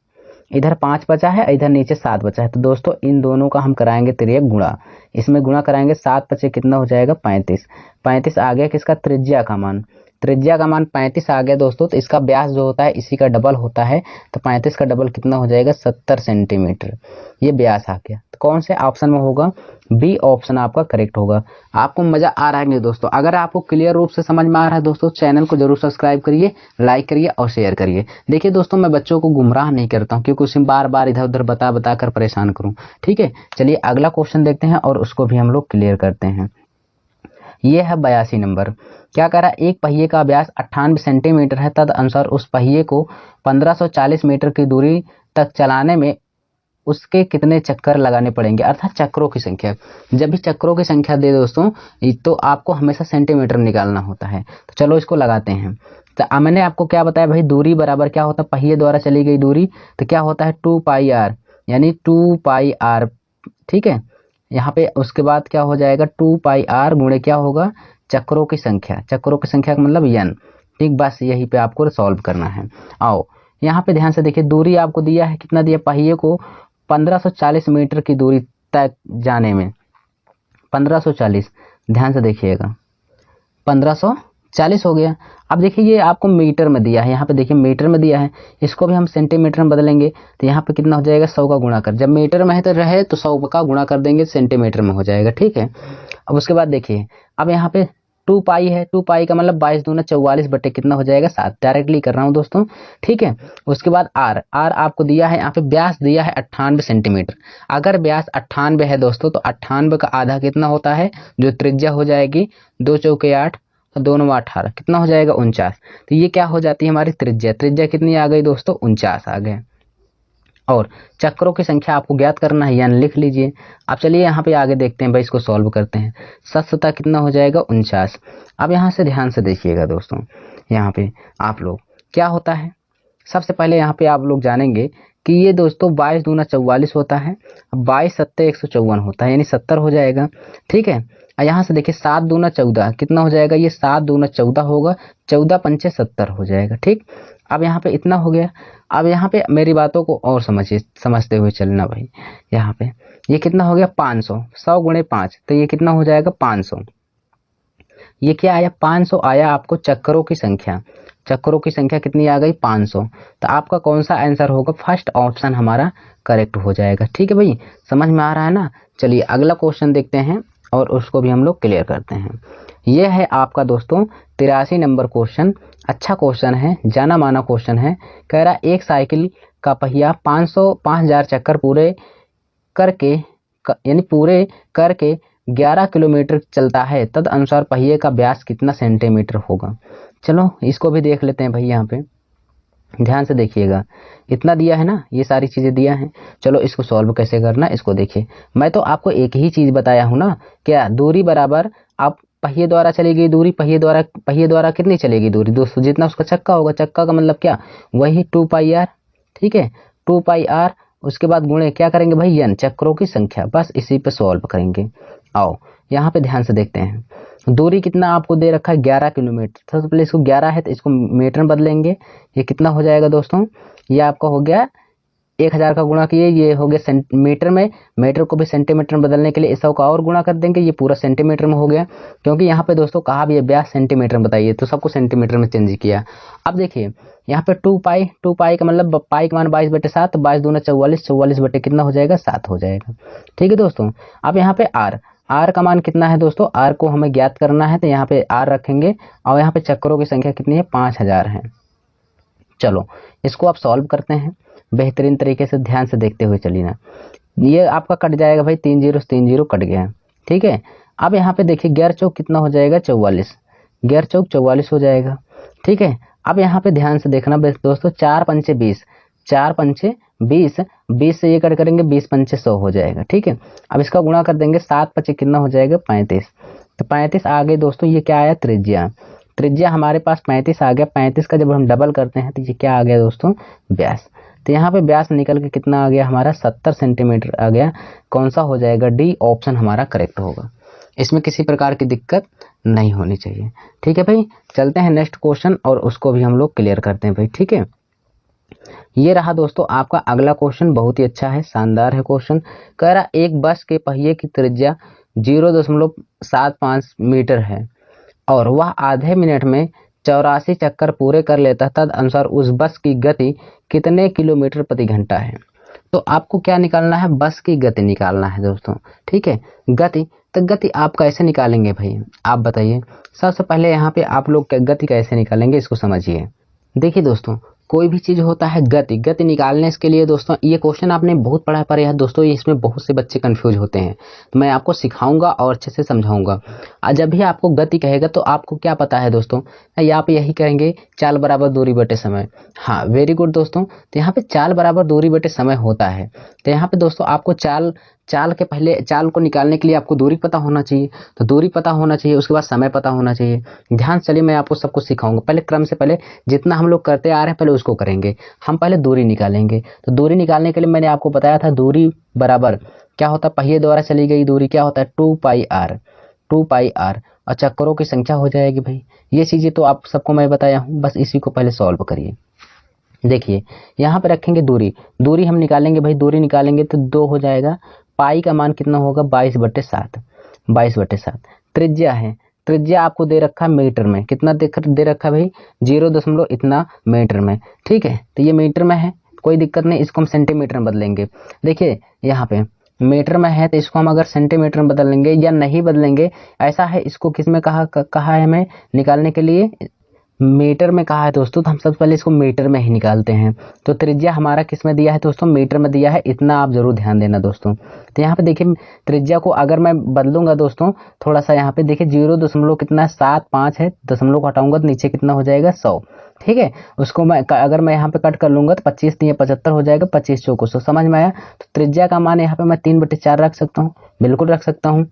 इधर 5 बचा है, इधर नीचे 7 बचा है। तो दोस्तों इन दोनों का हम कराएंगे तिर्यक गुणा, इसमें गुणा कराएंगे, 7 बचे कितना हो जाएगा 35, 35 आ गया किसका, त्रिज्या का मान, त्रिज्या का मान 35 आ गया दोस्तों। तो इसका व्यास जो होता है इसी का डबल होता है, तो 35 का डबल कितना हो जाएगा 70 सेंटीमीटर, ये व्यास आ गया। तो कौन से ऑप्शन में होगा, बी ऑप्शन आपका करेक्ट होगा। आपको मजा आ रहा है नहीं दोस्तों, अगर आपको क्लियर रूप से समझ में आ रहा है दोस्तों, चैनल को जरूर सब्सक्राइब करिए, लाइक करिए और शेयर करिए। देखिए दोस्तों मैं बच्चों को गुमराह नहीं करता हूँ क्योंकि उसे बार बार इधर उधर बता कर परेशान करूँ। ठीक है, चलिए अगला क्वेश्चन देखते हैं और उसको भी हम लोग क्लियर करते हैं। ये है 82 नंबर। क्या कह रहा है, एक पहिए का व्यास 98 सेंटीमीटर है, तद अनुसार उस पहिए को 1540 मीटर की दूरी तक चलाने में उसके कितने चक्कर लगाने पड़ेंगे, अर्थात चक्रों की संख्या। जब भी चक्रों की संख्या दे दोस्तों तो आपको हमेशा सेंटीमीटर निकालना होता है। तो चलो इसको लगाते हैं। तो मैंने आपको क्या बताया भाई, दूरी बराबर क्या होता है, पहिए द्वारा चली गई दूरी, तो क्या होता है 2πr यानी 2πr। ठीक है, यहाँ पे उसके बाद क्या हो जाएगा 2πr गुणे क्या होगा, चक्रों की संख्या, चक्रों की संख्या का मतलब n। ठीक, बस यही पे आपको सॉल्व करना है। आओ यहाँ पे ध्यान से देखिए, दूरी आपको दिया है, कितना दिया, पहिए को 1540 मीटर की दूरी तक जाने में, 1540, ध्यान से देखिएगा 1540 हो गया। अब देखिए ये आपको मीटर में दिया है, यहाँ पे देखिए मीटर में दिया है, इसको भी हम सेंटीमीटर में बदलेंगे। तो यहाँ पे कितना हो जाएगा 100 का गुणा कर, जब मीटर में है तो रहे तो 100 का गुणा कर देंगे, सेंटीमीटर में हो जाएगा। ठीक है, अब उसके बाद देखिए अब यहाँ पे 2π है, 2π का मतलब 22 दूना 44 बटे कितना हो जाएगा 7, डायरेक्टली कर रहा हूँ दोस्तों। ठीक है, उसके बाद r आपको दिया है, यहाँ पे व्यास दिया है 98 सेंटीमीटर। अगर व्यास 98 है दोस्तों तो 98 का आधा कितना होता है, जो त्रिज्या हो जाएगी 2 चौके 8 और 2 9 18, कितना हो जाएगा 49। तो ये क्या हो जाती है हमारी त्रिज्या, त्रिज्या कितनी आ गई दोस्तों 49 आ गए। और चक्रों की संख्या आपको ज्ञात करना है, यानी लिख लीजिए। अब चलिए यहाँ पे आगे देखते हैं भाई, इसको सॉल्व करते हैं। 7 कितना हो जाएगा 49। अब यहाँ से ध्यान से देखिएगा दोस्तों, यहाँ पे आप लोग क्या होता है, सबसे पहले यहाँ पे आप लोग जानेंगे कि ये दोस्तों 22 दूना 44 होता है, 22 सत्ते 154 होता है, यानी 70 हो जाएगा। ठीक है, यहाँ से देखिए 7 दूना 14 कितना हो जाएगा, ये 7 दूना 14 होगा, 14 पंचे 70 हो जाएगा। ठीक, अब यहाँ पे इतना हो गया। अब यहाँ पे मेरी बातों को और समझते हुए चलना भाई। यहाँ पे ये कितना हो गया 500, 100 गुणे 5, तो ये कितना हो जाएगा 500। ये क्या आया 500 आया आपको चक्करों की संख्या, चक्करों की संख्या कितनी आ गई 500। तो आपका कौन सा आंसर होगा, फर्स्ट ऑप्शन हमारा करेक्ट हो जाएगा। ठीक है भाई, समझ में आ रहा है ना। चलिए अगला क्वेश्चन देखते हैं और उसको भी हम लोग क्लियर करते हैं। यह है आपका दोस्तों 83 नंबर क्वेश्चन। अच्छा क्वेश्चन है, जाना माना क्वेश्चन है। कह रहा एक साइकिल का पहिया 5000 चक्कर पूरे करके यानी पूरे करके 11 किलोमीटर चलता है, तद अनुसार पहिए का व्यास कितना सेंटीमीटर होगा। चलो इसको भी देख लेते हैं भाई, यहाँ पे ध्यान से देखिएगा। इतना दिया है ना, ये सारी चीजें दिया है। चलो इसको सॉल्व कैसे करना इसको देखिए। मैं तो आपको एक ही चीज बताया हूं ना, क्या दूरी बराबर आप पहिए द्वारा चली गई दूरी, पहिए द्वारा कितनी चलेगी दूरी दोस्तों, जितना उसका चक्का होगा, चक्का का मतलब क्या, वही 2πr। ठीक है, 2πr। उसके बाद गुणे क्या करेंगे भाई, n चक्रों की संख्या, बस इसी पे सॉल्व करेंगे। आओ यहाँ पे ध्यान से देखते हैं। दूरी कितना आपको दे रखा है 11 किलोमीटर। सबसे पहले इसको 11 है तो इसको मीटर में बदलेंगे। ये कितना हो जाएगा दोस्तों, ये आपका हो गया 1000 का गुणा किए, ये हो गया सेंटीमीटर में। मीटर को भी सेंटीमीटर में बदलने के लिए 100 का और गुणा कर देंगे, ये पूरा सेंटीमीटर में हो गया। क्योंकि यहाँ पे दोस्तों कहा भी है व्यास सेंटीमीटर में बताइए, तो सबको सेंटीमीटर में चेंज किया। अब देखिए यहाँ पे 2 पाई का मतलब पाई का मान 22/7, 22 दूना 44, 44 बटे कितना हो जाएगा 7 हो जाएगा। ठीक है दोस्तों। अब यहाँ पे आर का मान कितना है दोस्तों, आर को हमें ज्ञात करना है, तो यहाँ पे आर रखेंगे और यहाँ पे चक्करों की संख्या कितनी है 5000 है। चलो इसको आप सॉल्व करते हैं बेहतरीन तरीके से, ध्यान से देखते हुए चलिए ना। ये आपका कट जाएगा भाई, 3 0 से 3 0 कट गया। ठीक है, अब यहाँ पे देखिए 11 चौक कितना हो जाएगा 44, 11 चौक 44 हो जाएगा। ठीक है, अब यहाँ पे ध्यान से देखना दोस्तों, 4 पंचे 20, 4 पंचे 20, 20 से ये कट करेंगे 20 पंचे 100 हो जाएगा। ठीक है, अब इसका गुणा कर देंगे, 7 पचे कितना हो जाएगा 35। तो 35 आ गए दोस्तों, ये क्या आया त्रिज्या। त्रिज्या हमारे पास 35 आ गया। 35 का जब हम डबल करते हैं तो ये क्या आ गया दोस्तों, व्यास। तो यहाँ पे व्यास निकल के कितना आ गया हमारा 70 सेंटीमीटर आ गया। कौन सा हो जाएगा, डी ऑप्शन हमारा करेक्ट होगा। इसमें किसी प्रकार की दिक्कत नहीं होनी चाहिए। ठीक है भाई, चलते हैं नेक्स्ट क्वेश्चन और उसको भी हम लोग क्लियर करते हैं भाई। ठीक है, ये रहा दोस्तों आपका अगला क्वेश्चन, बहुत ही अच्छा है, शानदार है क्वेश्चन। कह रहा एक बस के पहिए की त्रिज्या 0.75 मीटर है और वह आधे मिनट में 84 चक्कर पूरे कर लेता, तद अनुसार उस बस की गति कितने किलोमीटर प्रति घंटा है। तो आपको क्या निकालना है, बस की गति निकालना है दोस्तों। ठीक है, गति, तो गति आप कैसे निकालेंगे भाई, आप बताइए। सबसे पहले यहाँ पे आप लोग गति कैसे निकालेंगे इसको समझिए। देखिए दोस्तों, कोई भी चीज होता है गति निकालने के लिए दोस्तों, ये क्वेश्चन आपने बहुत पढ़ा पर यह दोस्तों इसमें बहुत से बच्चे कंफ्यूज होते हैं, तो मैं आपको सिखाऊंगा और अच्छे से समझाऊंगा। जब भी आपको गति कहेगा तो आपको क्या पता है दोस्तों, यहाँ पे यही कहेंगे चाल बराबर दूरी बटे समय। हाँ वेरी गुड दोस्तों, तो यहाँ पे चाल बराबर दूरी बटे समय होता है। तो यहाँ पे दोस्तों आपको चाल के पहले चाल को निकालने के लिए आपको दूरी पता होना चाहिए, तो दूरी पता होना चाहिए, उसके बाद समय पता होना चाहिए। ध्यान चलिए मैं आपको सब कुछ सिखाऊंगा। पहले क्रम से पहले जितना हम लोग करते आ रहे हैं पहले उसको करेंगे। हम पहले दूरी निकालेंगे, तो दूरी निकालने के लिए मैंने आपको बताया था दूरी बराबर क्या होता है, पहिए द्वारा चली गई दूरी क्या होता है 2πr, 2πr और चक्करों की संख्या हो जाएगी भाई। ये चीजें तो आप सबको मैं बताया हूँ, बस इसी को पहले सॉल्व करिए। देखिए यहाँ पे रखेंगे दूरी हम निकालेंगे भाई, दूरी निकालेंगे तो 2 हो जाएगा। पाई का मान कितना होगा 22/7, 22/7। त्रिज्या है, त्रिज्या आपको दे रखा है मीटर में, कितना दे रखा है भाई 0 इतना मीटर में। ठीक है, तो ये मीटर में है, कोई दिक्कत नहीं, इसको हम सेंटीमीटर में बदलेंगे। देखिए यहाँ पे मीटर में है तो इसको हम अगर सेंटीमीटर में बदल लेंगे या नहीं बदलेंगे, ऐसा है, इसको किस में कहा है हमें निकालने के लिए, मीटर में कहा है दोस्तों, तो हम सबसे पहले इसको मीटर में ही निकालते हैं। तो त्रिज्या हमारा किस में दिया है दोस्तों, मीटर में दिया है, इतना आप जरूर ध्यान देना दोस्तों। तो यहाँ पे देखिए त्रिज्या को अगर मैं बदलूंगा दोस्तों थोड़ा सा, यहाँ पे देखिए 0.75 है, दशमलव को हटाऊंगा तो नीचे कितना हो जाएगा 100। ठीक है, उसको मैं अगर मैं यहाँ पे कट कर लूंगा तो 25 नहीं 75 हो जाएगा, 25 चौको 100। समझ में आया। तो त्रिज्या का मान यहाँ पे मैं 3/4 रख सकता हूँ, बिल्कुल रख सकता हूँ।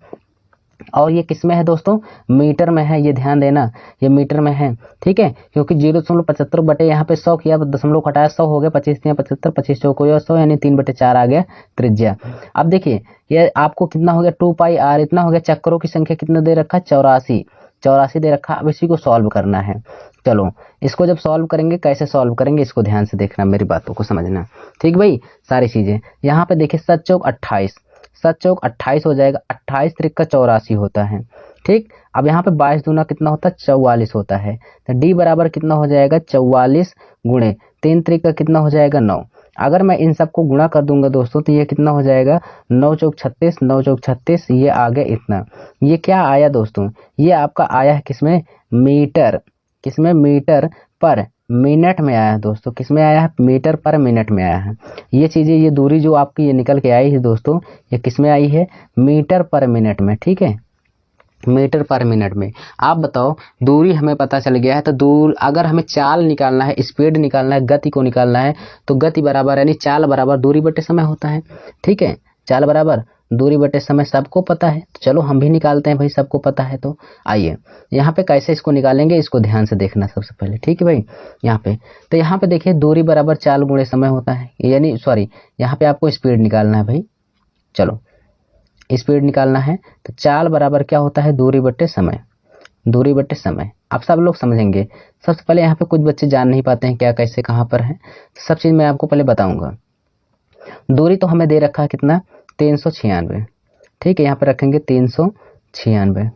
और ये किस में है दोस्तों, मीटर में है, ये ध्यान देना, ये मीटर में है। ठीक है, क्योंकि 0.75 बटे यहाँ पे 100 किया, दशमलव घटाया 100 हो गया, 25 या 75, 25 चौको 100 यानी 3/4 आ गया त्रिज्या। अब देखिए ये आपको कितना हो गया 2πr, इतना हो गया। चक्करों की संख्या कितना दे रखा, 84 दे रखा। अब इसी को सॉल्व करना है। चलो इसको जब सॉल्व करेंगे, कैसे सॉल्व करेंगे इसको ध्यान से देखना, मेरी बातों को समझना। ठीक भाई, सारी चीजें यहाँ पे देखिए 7 चौक 28, 7 चौक 28 हो जाएगा, 28 त्रिक का 84 होता है। ठीक। अब यहाँ पे 22 दूना कितना होता है 44 होता है, तो डी बराबर कितना हो जाएगा 44 गुणे 3 त्रिक का कितना हो जाएगा 9। अगर मैं इन सबको गुणा कर दूंगा दोस्तों तो ये कितना हो जाएगा 9 चौक 36, 9 चौक 36, ये आ गया इतना। ये क्या आया दोस्तों, ये आपका आया है किसमें मीटर, किसमें मीटर पर मिनट में आया है दोस्तों, किसमें आया है मीटर पर मिनट में आया है। ये चीजें, ये दूरी जो आपकी ये निकल के आई है दोस्तों, ये किसमें आई है मीटर पर मिनट में। ठीक है, मीटर पर मिनट में। आप बताओ दूरी हमें पता चल गया है, तो दूर अगर हमें चाल निकालना है, स्पीड निकालना है, गति को निकालना है, तो गति बराबर यानी चाल बराबर दूरी बटे समय होता है। ठीक है, चाल बराबर दूरी बटे समय सबको पता है, तो चलो हम भी निकालते हैं भाई, सबको पता है। तो आइए यहाँ पे कैसे इसको निकालेंगे, इसको ध्यान से देखना सबसे पहले। ठीक है भाई, यहाँ पे तो यहाँ पे देखिए दूरी बराबर चाल गुणे समय होता है, यानी सॉरी यहाँ पे आपको स्पीड निकालना है भाई। चलो स्पीड निकालना है, तो चाल बराबर क्या होता है दूरी बटे समय, दूरी बटे समय। आप सब लोग समझेंगे। सबसे पहले यहाँ पे कुछ बच्चे जान नहीं पाते हैं क्या कैसे कहाँ पर है, सब चीज मैं आपको पहले बताऊंगा। दूरी तो हमें दे रखा है कितना 396। ठीक है, यहाँ पे रखेंगे 396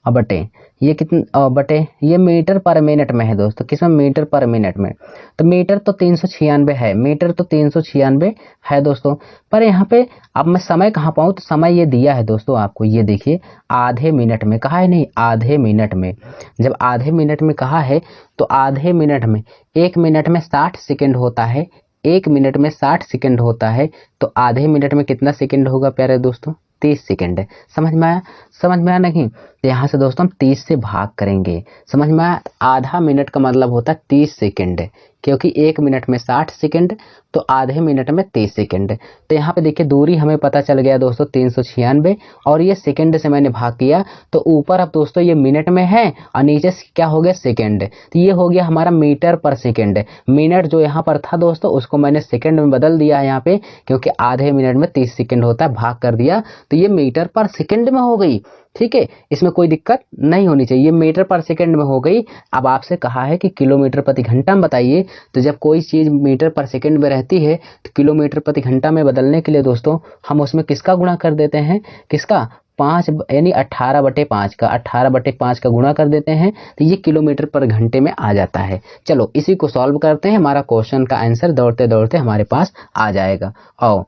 और बटे ये कितना बटे ये मीटर पर मिनट में है दोस्तों, किसमें मीटर पर मिनट में। तो मीटर तो 396 है, मीटर तो 396 है दोस्तों। पर यहाँ पे अब मैं समय कहाँ पाऊँ, तो समय ये दिया है दोस्तों आपको, ये देखिए आधे मिनट में कहा है, नहीं आधे मिनट में। जब आधे मिनट में कहा है तो आधे मिनट में 1 मिनट में 60 सेकेंड होता है, 1 मिनट में 60 सेकेंड होता है, तो आधे मिनट में कितना सेकेंड होगा प्यारे दोस्तों 30 सेकेंड है। समझ में आया, समझ में आया नहीं, तो यहाँ से दोस्तों हम 30 से भाग करेंगे। समझ में आया, आधा मिनट का मतलब होता है 30 सेकेंड, क्योंकि 1 मिनट में 60 सेकेंड तो आधे मिनट में 30 सेकेंड। तो यहाँ पे देखिए दूरी हमें पता चल गया दोस्तों 396, और ये सेकेंड से मैंने भाग किया, तो ऊपर अब दोस्तों ये मिनट में है और नीचे क्या हो गया सेकेंड, तो ये हो गया हमारा मीटर पर सेकेंड। मिनट जो यहाँ पर था दोस्तों उसको मैंने सेकेंड में बदल दिया है यहाँ पे, क्योंकि आधे मिनट में 30 सेकेंड होता है, भाग कर दिया तो ये मीटर पर सेकेंड में हो गई। ठीक है, इसमें कोई दिक्कत नहीं होनी चाहिए, मीटर पर सेकंड में हो गई। अब आपसे कहा है कि किलोमीटर प्रति घंटा में बताइए, तो जब कोई चीज मीटर पर सेकंड में रहती है तो किलोमीटर प्रति घंटा में बदलने के लिए दोस्तों हम उसमें किसका गुणा कर देते हैं, किसका 5 यानी 18/5 का 18/5 का गुणा कर देते हैं, तो ये किलोमीटर पर घंटे में आ जाता है। चलो इसी को सॉल्व करते हैं, हमारा क्वेश्चन का आंसर दौड़ते दौड़ते हमारे पास आ जाएगा। और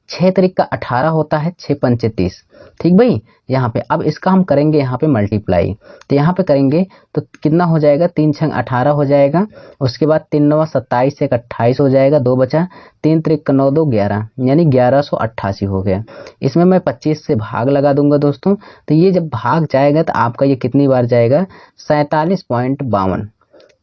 6 त्रिक का 18 होता है, 6 पंचे 30। ठीक भाई, यहाँ पे अब इसका हम करेंगे यहाँ पे मल्टीप्लाई, तो यहाँ पे करेंगे तो कितना हो जाएगा 3 छंग 18 हो जाएगा, उसके बाद 3 9 27 से 28 हो जाएगा, 2 बचा, 3 त्रिक का 9 2 11 यानी 1188 हो गया। इसमें मैं 25 से भाग लगा दूंगा दोस्तों, तो ये जब भाग जाएगा तो आपका ये कितनी बार जाएगा 47.52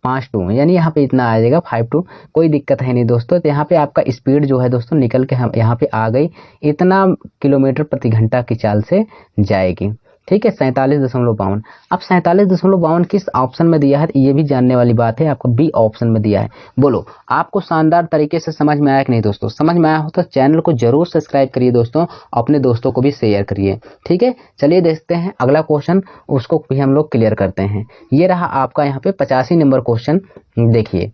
5-2 यानी यहाँ पे इतना आ जाएगा 5-2, कोई दिक्कत है नहीं दोस्तों। तो यहाँ पे आपका स्पीड जो है दोस्तों निकल के हम यहाँ पे आ गई, इतना किलोमीटर प्रति घंटा की चाल से जाएगी। ठीक है, 47.52। अब 47.52 किस ऑप्शन में दिया है, ये भी जानने वाली बात है, आपको बी ऑप्शन में दिया है। बोलो आपको शानदार तरीके से समझ में आया कि नहीं दोस्तों, समझ में आया हो तो चैनल को जरूर सब्सक्राइब करिए दोस्तों, अपने दोस्तों को भी शेयर करिए। ठीक है, चलिए देखते हैं अगला क्वेश्चन, उसको भी हम लोग क्लियर करते हैं। ये रहा आपका यहाँ पे 85 नंबर क्वेश्चन। देखिए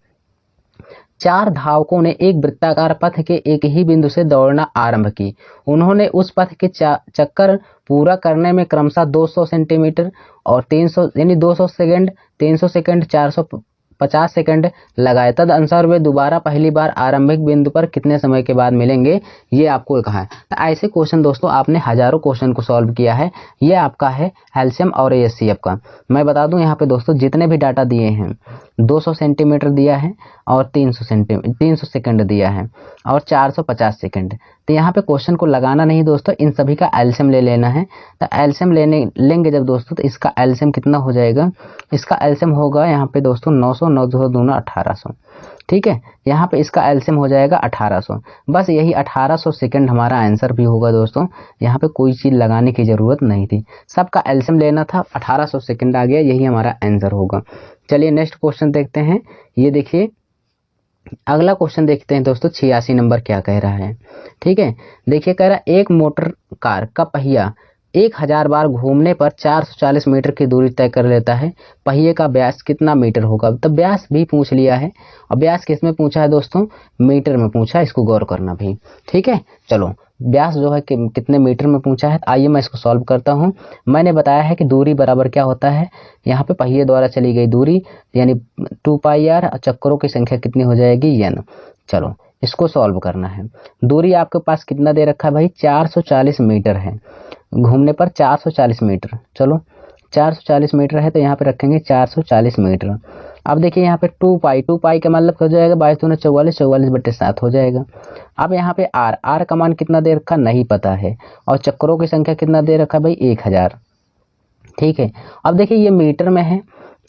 4 धावकों ने एक वृत्ताकार पथ के एक ही बिंदु से दौड़ना आरंभ की। उन्होंने उस पथ के चक्कर पूरा करने में क्रमशः 200 सेंटीमीटर और 300 यानी 200 सेकंड, 300 सेकंड, 450 सेकंड लगाए। तद अनुसार वे दोबारा पहली बार आरंभिक बिंदु पर कितने समय के बाद मिलेंगे, ये आपको कहा है। तो ऐसे क्वेश्चन दोस्तों आपने हजारों क्वेश्चन को सॉल्व किया है, ये आपका है एलसीएम और एचसीएफ का। मैं बता दूं यहाँ पे दोस्तों जितने भी डाटा दिए हैं 200 सेंटीमीटर दिया है और 300 सेकंड दिया है और 450 सेकंड। तो यहाँ पे क्वेश्चन को लगाना नहीं दोस्तों, इन सभी का एलसीएम ले लेना है। तो एलसीएम लेंगे जब दोस्तों, तो इसका एलसीएम कितना हो जाएगा, इसका एलसीएम होगा यहाँ पे दोस्तों 900, 900 दूना 1800। ठीक है, यहाँ पे इसका एलसीएम हो जाएगा 1800। बस यही 1800 सेकंड हमारा आंसर भी होगा दोस्तों, यहाँ पे कोई चीज लगाने की जरूरत नहीं थी, सबका एलसीएम लेना था, 1800 सेकंड आ गया, यही हमारा आंसर होगा। चलिए नेक्स्ट क्वेश्चन देखते हैं। ये देखिए अगला क्वेश्चन देखते हैं दोस्तों, 86 नंबर क्या कह रहा है। ठीक है, देखिए कह रहा है एक मोटर कार का पहिया 1000 बार घूमने पर 440 मीटर की दूरी तय कर लेता है, पहिए का व्यास कितना मीटर होगा। तो व्यास भी पूछ लिया है, और व्यास किस में पूछा है दोस्तों, मीटर में पूछा है, इसको गौर करना भाई। ठीक है, चलो व्यास जो है कि कितने मीटर में पूछा है, आइए मैं इसको सॉल्व करता हूँ। मैंने बताया है कि दूरी बराबर क्या होता है, यहाँ पे पहिए द्वारा चली गई दूरी यानी 2πr, चक्करों की संख्या कितनी हो जाएगी n। चलो इसको सॉल्व करना है। दूरी आपके पास कितना दे रखा है भाई, 440 मीटर है, घूमने पर 440 मीटर। चलो 440 मीटर है तो यहाँ पे रखेंगे 440 मीटर। अब देखिए यहाँ पे 2π का मतलब हो जाएगा 22 दूना 44, 44/7 हो जाएगा। अब यहाँ पे r का मान कितना दे रखा नहीं पता है, और चक्करों की संख्या कितना दे रखा भाई 1000। ठीक है, अब देखिए ये मीटर में है,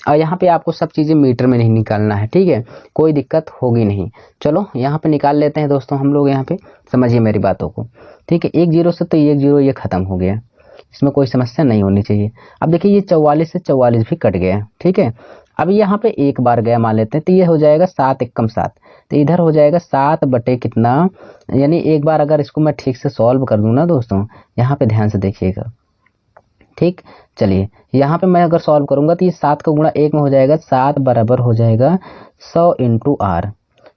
और यहाँ पे आपको सब चीज़ें मीटर में नहीं निकालना है। ठीक है, कोई दिक्कत होगी नहीं। चलो यहाँ पे निकाल लेते हैं दोस्तों हम लोग, यहाँ पे समझिए मेरी बातों को। ठीक है, 1 0 से तो 1 0 ये खत्म हो गया, इसमें कोई समस्या नहीं होनी चाहिए। अब देखिए ये 44 से 44 भी कट गया। ठीक है, अब यहाँ पे एक बार गया मान लेते हैं, तो ये हो जाएगा 7 एकम 7, तो इधर हो जाएगा 7 बटे कितना, यानी एक बार अगर इसको मैं ठीक से सॉल्व कर दूं ना दोस्तों, यहाँ पे ध्यान से देखिएगा। ठीक, चलिए यहाँ पे मैं अगर सॉल्व करूंगा तो ये 7 का गुणा 1 में हो जाएगा, 7 बराबर हो जाएगा 100 इंटू आर।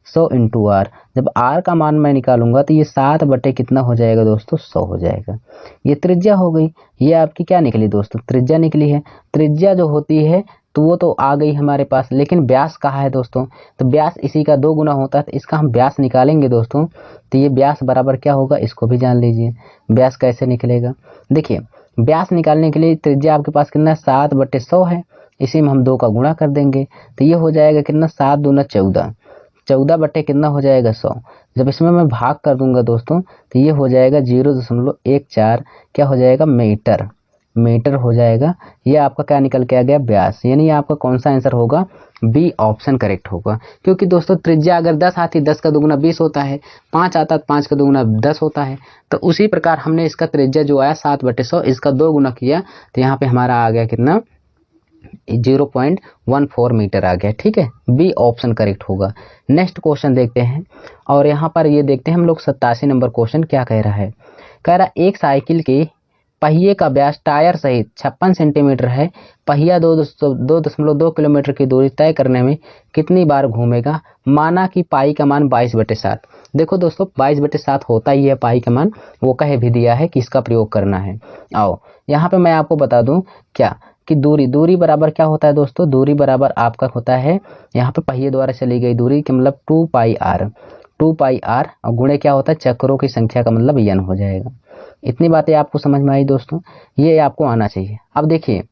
100 इंटू आर, जब आर का मान मैं निकालूंगा तो ये 7 बटे कितना हो जाएगा दोस्तों, 100 हो जाएगा। ये त्रिज्या हो गई, ये आपकी क्या निकली दोस्तों, त्रिज्या निकली है। त्रिज्या जो होती है तो वो तो आ गई हमारे पास, लेकिन व्यास कहाँ है दोस्तों, तो व्यास इसी का 2 गुना होता है, तो इसका हम व्यास निकालेंगे दोस्तों। तो ये व्यास बराबर क्या होगा, इसको भी जान लीजिए। व्यास कैसे निकलेगा, देखिए व्यास निकालने के लिए त्रिज्या आपके पास कितना 7 बटे 100 है, इसी में हम 2 का गुणा कर देंगे, तो ये हो जाएगा कितना 7 दूना 14, 14 बटे कितना हो जाएगा 100। जब इसमें मैं भाग कर दूंगा दोस्तों तो ये हो जाएगा 0.14, क्या हो जाएगा मीटर, मीटर हो जाएगा। ये आपका क्या निकल के आ गया, व्यास। यानी आपका कौन सा आंसर होगा, बी ऑप्शन करेक्ट होगा। क्योंकि दोस्तों त्रिज्या अगर 10 आती, 10 का दुगुना 20 होता है, 5 आता तो 5 का दुगुना 10 होता है। तो उसी प्रकार हमने इसका त्रिज्या जो आया 7 बटे 100, इसका 2 गुना किया, तो यहाँ पे हमारा आ गया कितना 0.14 मीटर आ गया। ठीक है, बी ऑप्शन करेक्ट होगा। नेक्स्ट क्वेश्चन देखते हैं, और यहाँ पर ये देखते हैं हम लोग 87 नंबर क्वेश्चन क्या कह रहा है। कह रहा एक साइकिल के पहिए का व्यास टायर सहित 56 सेंटीमीटर है, पहिया 2.2 किलोमीटर की दूरी तय करने में कितनी बार घूमेगा, माना कि पाई का मान 22/7। देखो दोस्तों 22/7 होता ही है पाई का मान, वो कहे भी दिया है कि इसका प्रयोग करना है। आओ यहाँ पे मैं आपको बता दूं क्या कि दूरी बराबर क्या होता है दोस्तों, दूरी बराबर आपका होता है यहाँ पे पहिए द्वारा चली गई दूरी के मतलब 2πr, 2πr, और गुणे क्या होता है चक्रों की संख्या का मतलब n हो जाएगा। इतनी बातें आपको समझ में आई दोस्तों, ये आपको आना चाहिए। अब देखिए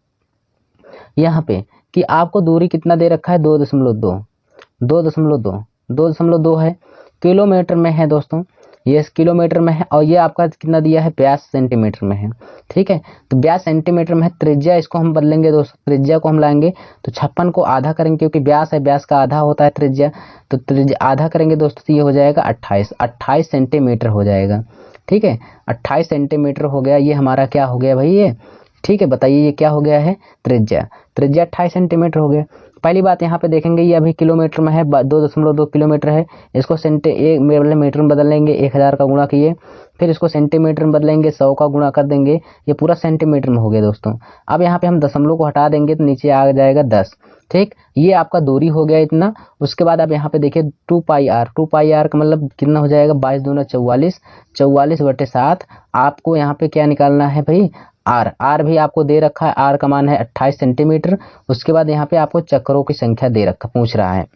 यहाँ पे कि आपको दूरी कितना दे रखा है 2.2 है, किलोमीटर में है दोस्तों, ये किलोमीटर में है, और ये आपका कितना दिया है व्यास सेंटीमीटर में है। ठीक है, तो व्यास सेंटीमीटर में है। त्रिज्या इसको हम बदलेंगे दोस्तों, त्रिज्या को हम लाएंगे तो 56 को आधा करेंगे, क्योंकि व्यास है, व्यास का आधा होता है त्रिज्या, तो त्रिज्या आधा करेंगे दोस्तों, तो ये हो जाएगा 28 सेंटीमीटर हो जाएगा। ठीक है, 28 सेंटीमीटर हो गया, ये हमारा क्या हो गया भाई ये। ठीक है, बताइए ये क्या हो गया है, त्रिज्या 28 सेंटीमीटर हो गया। पहली बात यहाँ पे देखेंगे ये अभी किलोमीटर में है, 2.2 किलोमीटर है, इसको मीटर में बदल लेंगे, 1000 का गुणा किए, फिर इसको सेंटीमीटर में बदलेंगे, 100 का गुणा कर देंगे, ये पूरा सेंटीमीटर में हो गया दोस्तों। अब यहाँ पे हम दशमलव को हटा देंगे तो नीचे आ जाएगा 10। ठीक, ये आपका दूरी हो गया इतना। उसके बाद आप यहाँ पे देखिए 2πr का मतलब कितना हो जाएगा 22 दूना 44, 44/7। आपको यहाँ पे क्या निकालना है भाई, आर भी आपको दे रखा है, आर का मान है 28 सेंटीमीटर। उसके बाद यहाँ पे आपको चक्रों की संख्या दे रखा पूछ रहा है।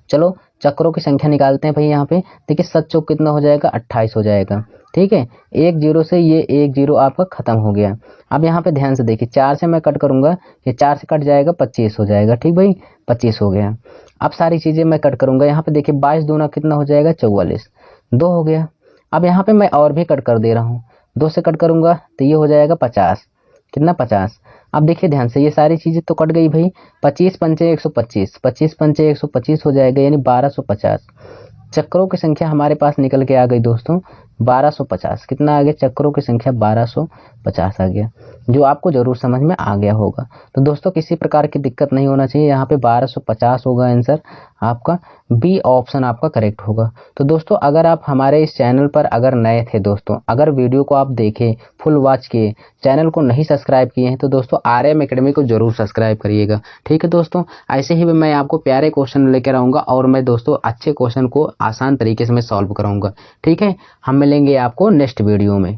चलो चक्रों की संख्या निकालते हैं भाई। यहाँ पे देखिए 7 चौक कितना हो जाएगा 28 हो जाएगा। ठीक है, 1 0 से ये 1 0 आपका खत्म हो गया। अब यहाँ पे ध्यान से देखिए 4 से मैं कट करूंगा, ये 4 से कट जाएगा 25 हो जाएगा। ठीक भाई, 25 हो गया। अब सारी चीजें मैं कट करूंगा, यहाँ पे देखिए 22 दूना कितना हो जाएगा 44, 2 हो गया। अब यहाँ पे मैं और भी कट कर दे रहा हूँ, 2 से कट करूंगा तो ये हो जाएगा 50, कितना 50। अब देखिए ध्यान से ये सारी चीजें तो कट गई भाई, 25 पंचे 125, 25 पंचे 125 हो जाएगा, यानी 1250। चक्रों की संख्या हमारे पास निकल के आ गई दोस्तों 1250। कितना आ गया, चक्रों की संख्या 1250 आ गया, जो आपको जरूर समझ में आ गया होगा। तो दोस्तों किसी प्रकार की दिक्कत नहीं होना चाहिए, यहाँ पे 1250 होगा आंसर। आपका बी ऑप्शन आपका करेक्ट होगा। तो दोस्तों अगर आप हमारे इस चैनल पर अगर नए थे दोस्तों, अगर वीडियो को आप देखें, फुल वॉच किए, चैनल को नहीं सब्सक्राइब किए हैं तो दोस्तों आरएम एकेडमी को जरूर सब्सक्राइब करिएगा। ठीक है दोस्तों, ऐसे ही मैं आपको प्यारे क्वेश्चन लेकर आऊँगा और मैं दोस्तों अच्छे क्वेश्चन को आसान तरीके से मैं सॉल्व कराऊँगा। ठीक है, हम मिलेंगे आपको नेक्स्ट वीडियो में।